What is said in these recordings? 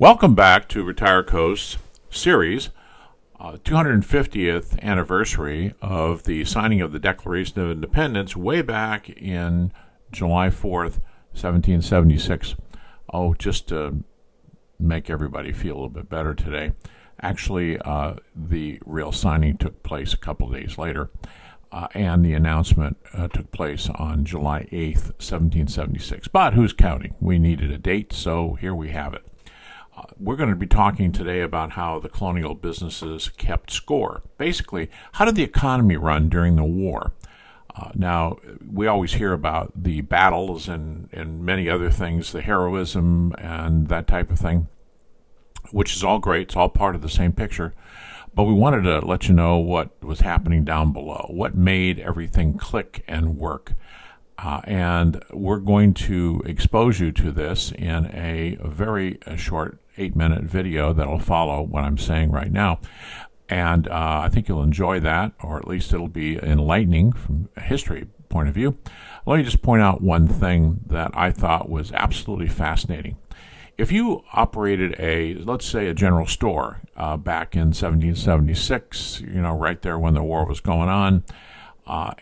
Welcome back to RetireCoast series, 250th anniversary of the signing of the Declaration of Independence way back in July 4th, 1776. Oh, just to make everybody feel a little bit better today. Actually, the real signing took place a couple of days later, and the announcement took place on July 8th, 1776. But who's counting? We needed a date, so here we have it. We're going to be talking today about how the colonial businesses kept score. Basically, how did the economy run during the war? Now, we always hear about the battles and many other things, the heroism and that type of thing, which is all great. It's all part of the same picture. But we wanted to let you know what was happening down below, what made everything click and work. And we're going to expose you to this in a very short 8-minute video that'll follow what I'm saying right now. And I think you'll enjoy that, or at least it'll be enlightening from a history point of view. Let me just point out one thing that I thought was absolutely fascinating. If you operated let's say a general store back in 1776, right there when the war was going on,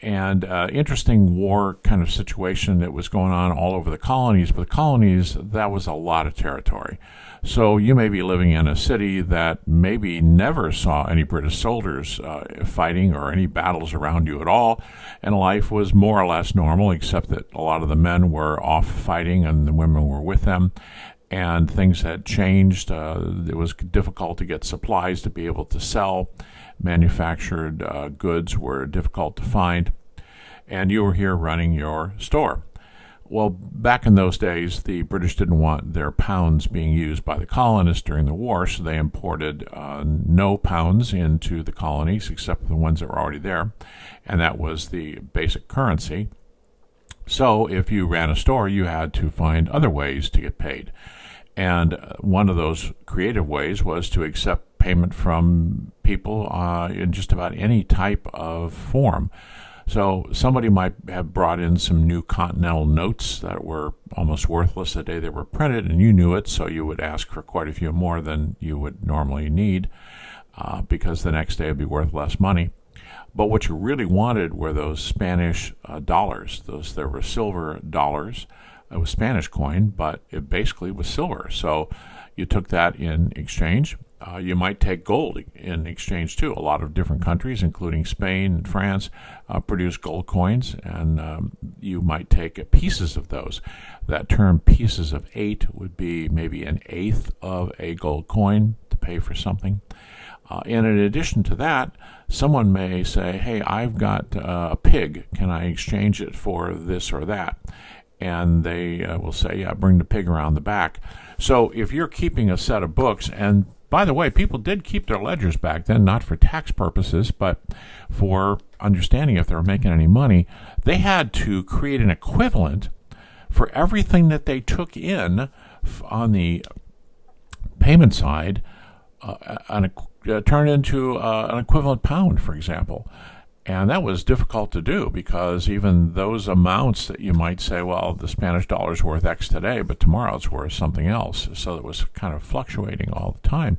interesting war kind of situation that was going on all over the colonies. But the colonies, that was a lot of territory. So you may be living in a city that maybe never saw any British soldiers fighting or any battles around you at all, and life was more or less normal, except that a lot of the men were off fighting and the women were with them. And things had changed. It was difficult to get supplies to be able to sell. Manufactured goods were difficult to find, and you were here running your store. Well, back in those days, the British didn't want their pounds being used by the colonists during the war, so they imported no pounds into the colonies except the ones that were already there, and that was the basic currency. So if you ran a store, you had to find other ways to get paid. And one of those creative ways was to accept payment from people in just about any type of form. So somebody might have brought in some new Continental notes that were almost worthless the day they were printed, and you knew it, so you would ask for quite a few more than you would normally need because the next day it would be worth less money. But what you really wanted were those Spanish dollars. There were silver dollars. It was Spanish coin, but it basically was silver. So you took that in exchange. You might take gold in exchange too. A lot of different countries, including Spain and France, produce gold coins, and you might take pieces of those. That term pieces of 8 would be maybe an eighth of a gold coin to pay for something. And in addition to that, someone may say, hey, I've got a pig. Can I exchange it for this or that? And they will say, yeah, bring the pig around the back. So if you're keeping a set of books, and by the way, people did keep their ledgers back then, not for tax purposes, but for understanding if they were making any money, they had to create an equivalent for everything that they took in on the payment side, turn into an equivalent pound, for example. And that was difficult to do because even those amounts that you might say, well, the Spanish dollar is worth X today, but tomorrow it's worth something else. So it was kind of fluctuating all the time.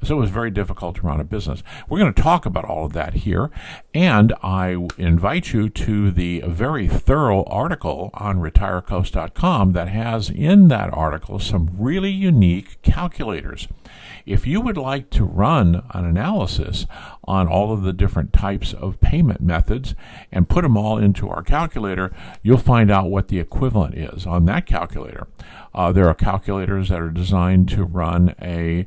So it was very difficult to run a business. We're going to talk about all of that here. And I invite you to the very thorough article on RetireCoast.com that has in that article some really unique calculators. If you would like to run an analysis on all of the different types of payment methods and put them all into our calculator, you'll find out what the equivalent is on that calculator. There are calculators that are designed to run a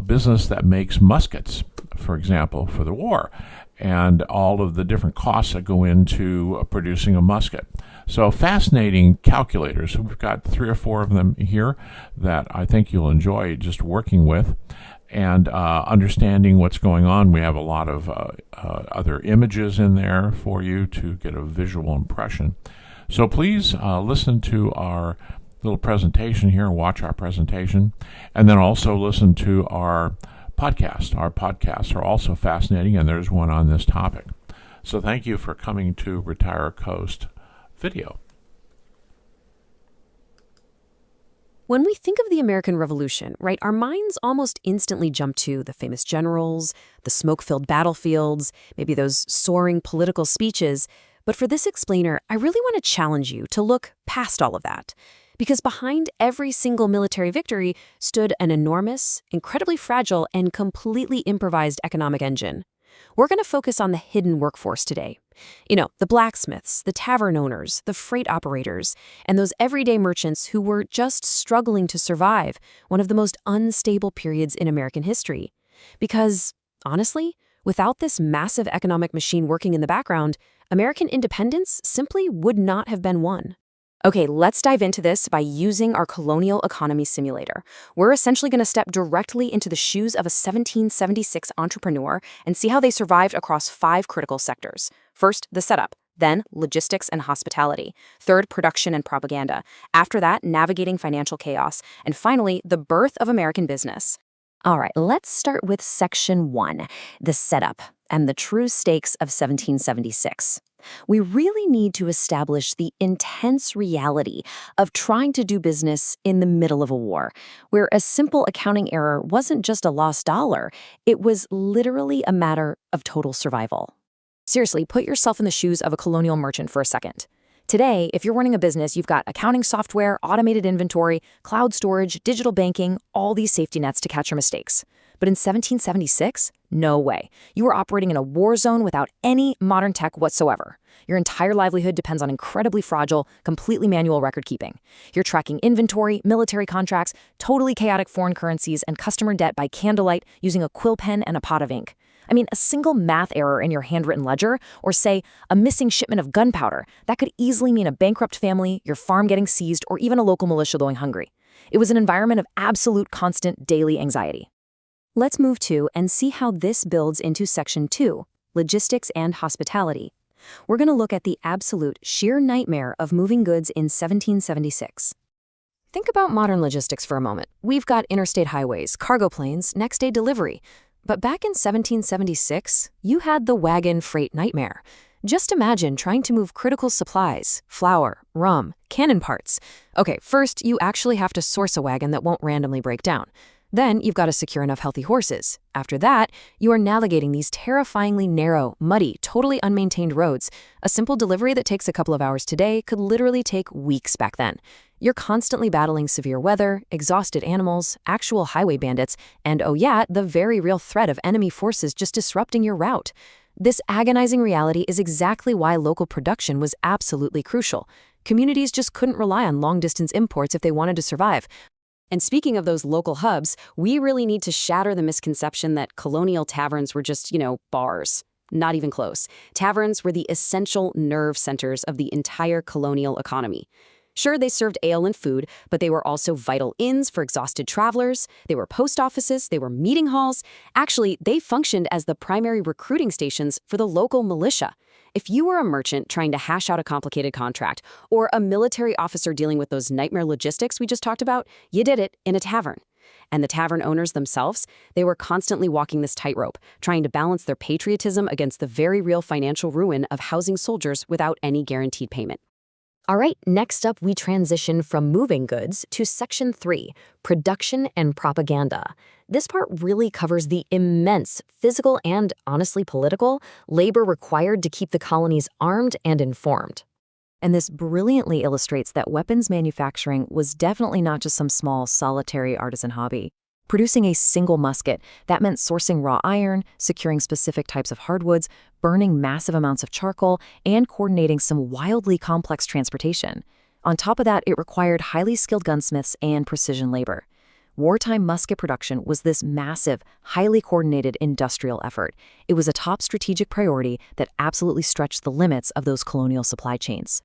business that makes muskets, for example, for the war, and all of the different costs that go into producing a musket. So fascinating calculators. We've got 3 or 4 of them here that I think you'll enjoy just working with and understanding what's going on. We have a lot of other images in there for you to get a visual impression. So please listen to our little presentation here, watch our presentation, and then also listen to our podcast. Our podcasts are also fascinating, and there's one on this topic. So thank you for coming to RetireCoast video. When we think of the American Revolution, right, our minds almost instantly jump to the famous generals, the smoke-filled battlefields, maybe those soaring political speeches. But for this explainer, I really want to challenge you to look past all of that. Because behind every single military victory stood an enormous, incredibly fragile, and completely improvised economic engine. We're going to focus on the hidden workforce today. The blacksmiths, the tavern owners, the freight operators, and those everyday merchants who were just struggling to survive one of the most unstable periods in American history. Because, honestly, without this massive economic machine working in the background, American independence simply would not have been won. Okay, let's dive into this by using our Colonial Economy Simulator. We're essentially going to step directly into the shoes of a 1776 entrepreneur and see how they survived across 5 critical sectors. First, the setup. Then, logistics and hospitality. Third, production and propaganda. After that, navigating financial chaos. And finally, the birth of American business. All right, let's start with Section 1, the setup and the true stakes of 1776. We really need to establish the intense reality of trying to do business in the middle of a war, where a simple accounting error wasn't just a lost dollar, it was literally a matter of total survival. Seriously, put yourself in the shoes of a colonial merchant for a second. Today, if you're running a business, you've got accounting software, automated inventory, cloud storage, digital banking, all these safety nets to catch your mistakes. But in 1776, no way. You were operating in a war zone without any modern tech whatsoever. Your entire livelihood depends on incredibly fragile, completely manual record keeping. You're tracking inventory, military contracts, totally chaotic foreign currencies, and customer debt by candlelight using a quill pen and a pot of ink. I mean, a single math error in your handwritten ledger, or say, a missing shipment of gunpowder, that could easily mean a bankrupt family, your farm getting seized, or even a local militia going hungry. It was an environment of absolute constant daily anxiety. Let's move to and see how this builds into Section 2, logistics and hospitality. We're going to look at the absolute sheer nightmare of moving goods in 1776. Think about modern logistics for a moment. We've got interstate highways, cargo planes, next-day delivery. But back in 1776, you had the wagon freight nightmare. Just imagine trying to move critical supplies, flour, rum, cannon parts. Okay, first, you actually have to source a wagon that won't randomly break down. Then you've got to secure enough healthy horses. After that, you are navigating these terrifyingly narrow, muddy, totally unmaintained roads. A simple delivery that takes a couple of hours today could literally take weeks back then. You're constantly battling severe weather, exhausted animals, actual highway bandits, and oh yeah, the very real threat of enemy forces just disrupting your route. This agonizing reality is exactly why local production was absolutely crucial. Communities just couldn't rely on long-distance imports if they wanted to survive. And speaking of those local hubs, we really need to shatter the misconception that colonial taverns were just, bars. Not even close. Taverns were the essential nerve centers of the entire colonial economy. Sure, they served ale and food, but they were also vital inns for exhausted travelers. They were post offices, they were meeting halls. Actually, they functioned as the primary recruiting stations for the local militia. If you were a merchant trying to hash out a complicated contract, or a military officer dealing with those nightmare logistics we just talked about, you did it in a tavern. And the tavern owners themselves, they were constantly walking this tightrope, trying to balance their patriotism against the very real financial ruin of housing soldiers without any guaranteed payment. All right, next up, we transition from moving goods to Section 3, production and propaganda. This part really covers the immense physical and, honestly, political labor required to keep the colonies armed and informed. And this brilliantly illustrates that weapons manufacturing was definitely not just some small, solitary artisan hobby. Producing a single musket, that meant sourcing raw iron, securing specific types of hardwoods, burning massive amounts of charcoal, and coordinating some wildly complex transportation. On top of that, it required highly skilled gunsmiths and precision labor. Wartime musket production was this massive, highly coordinated industrial effort. It was a top strategic priority that absolutely stretched the limits of those colonial supply chains.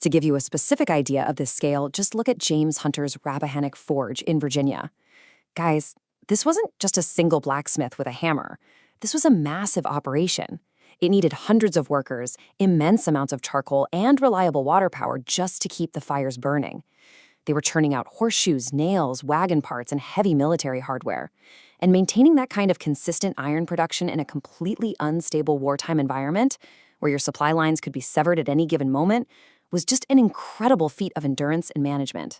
To give you a specific idea of this scale, just look at James Hunter's Rappahannock Forge in Virginia. Guys, this wasn't just a single blacksmith with a hammer. This was a massive operation. It needed hundreds of workers, immense amounts of charcoal, and reliable water power just to keep the fires burning. They were churning out horseshoes, nails, wagon parts, and heavy military hardware. And maintaining that kind of consistent iron production in a completely unstable wartime environment, where your supply lines could be severed at any given moment, was just an incredible feat of endurance and management.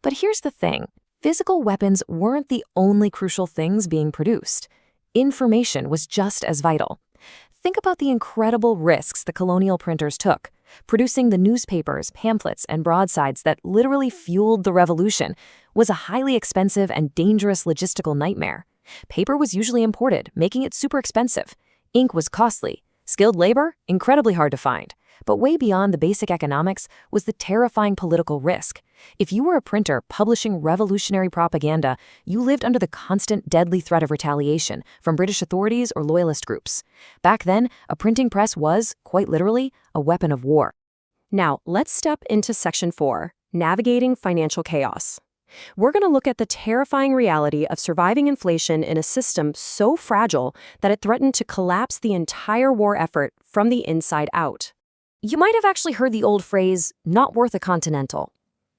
But here's the thing. Physical weapons weren't the only crucial things being produced. Information was just as vital. Think about the incredible risks the colonial printers took, producing the newspapers, pamphlets, and broadsides that literally fueled the revolution was a highly expensive and dangerous logistical nightmare. Paper was usually imported, making it super expensive. Ink was costly. Skilled labor, incredibly hard to find. But way beyond the basic economics was the terrifying political risk. If you were a printer publishing revolutionary propaganda, you lived under the constant deadly threat of retaliation from British authorities or loyalist groups. Back then, a printing press was, quite literally, a weapon of war. Now, let's step into Section 4, Navigating Financial Chaos. We're going to look at the terrifying reality of surviving inflation in a system so fragile that it threatened to collapse the entire war effort from the inside out. You might have actually heard the old phrase, not worth a continental.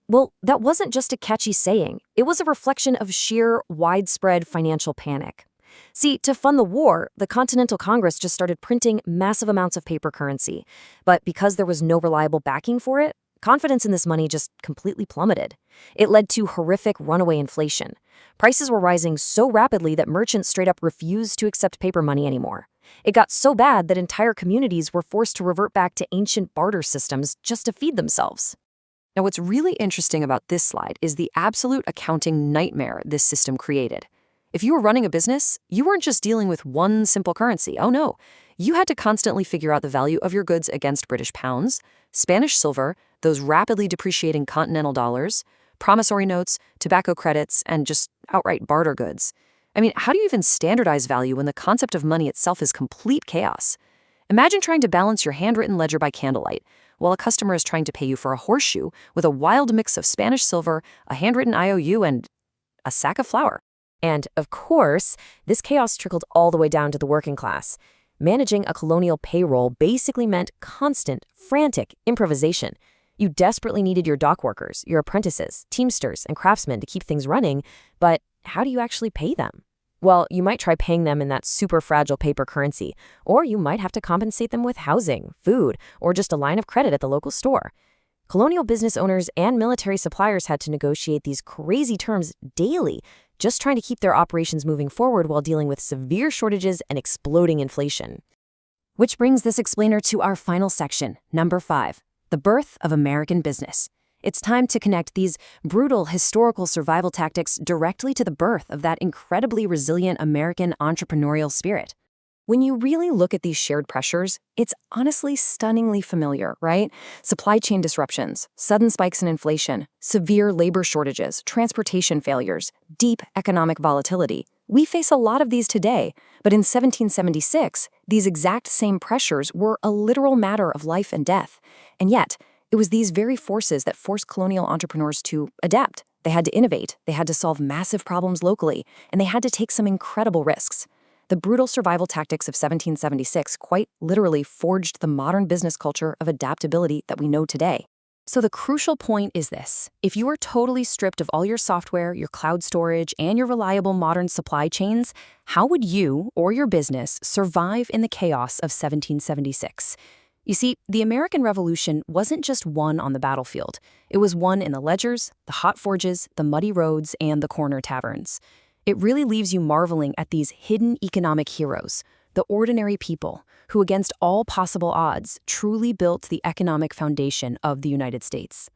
Well, that wasn't just a catchy saying. It was a reflection of sheer, widespread financial panic. See, to fund the war, the Continental Congress just started printing massive amounts of paper currency. But because there was no reliable backing for it, confidence in this money just completely plummeted. It led to horrific runaway inflation. Prices were rising so rapidly that merchants straight up refused to accept paper money anymore. It got so bad that entire communities were forced to revert back to ancient barter systems just to feed themselves. Now, what's really interesting about this slide is the absolute accounting nightmare this system created. If you were running a business, you weren't just dealing with one simple currency. Oh no, you had to constantly figure out the value of your goods against British pounds, Spanish silver, those rapidly depreciating continental dollars, promissory notes, tobacco credits, and just outright barter goods. I mean, how do you even standardize value when the concept of money itself is complete chaos? Imagine trying to balance your handwritten ledger by candlelight, while a customer is trying to pay you for a horseshoe with a wild mix of Spanish silver, a handwritten IOU, and a sack of flour. And, of course, this chaos trickled all the way down to the working class. Managing a colonial payroll basically meant constant, frantic improvisation. You desperately needed your dock workers, your apprentices, teamsters, and craftsmen to keep things running, but how do you actually pay them? Well, you might try paying them in that super fragile paper currency, or you might have to compensate them with housing, food, or just a line of credit at the local store. Colonial business owners and military suppliers had to negotiate these crazy terms daily, just trying to keep their operations moving forward while dealing with severe shortages and exploding inflation. Which brings this explainer to our final section, number 5, the birth of American business. It's time to connect these brutal historical survival tactics directly to the birth of that incredibly resilient American entrepreneurial spirit. When you really look at these shared pressures, it's honestly stunningly familiar, right? Supply chain disruptions, sudden spikes in inflation, severe labor shortages, transportation failures, deep economic volatility. We face a lot of these today, but in 1776, these exact same pressures were a literal matter of life and death. And yet, it was these very forces that forced colonial entrepreneurs to adapt. They had to innovate, they had to solve massive problems locally, and they had to take some incredible risks. The brutal survival tactics of 1776 quite literally forged the modern business culture of adaptability that we know today. So the crucial point is this. If you are totally stripped of all your software, your cloud storage, and your reliable modern supply chains, how would you or your business survive in the chaos of 1776? You see, the American Revolution wasn't just won on the battlefield. It was won in the ledgers, the hot forges, the muddy roads, and the corner taverns. It really leaves you marveling at these hidden economic heroes, the ordinary people, who against all possible odds truly built the economic foundation of the United States.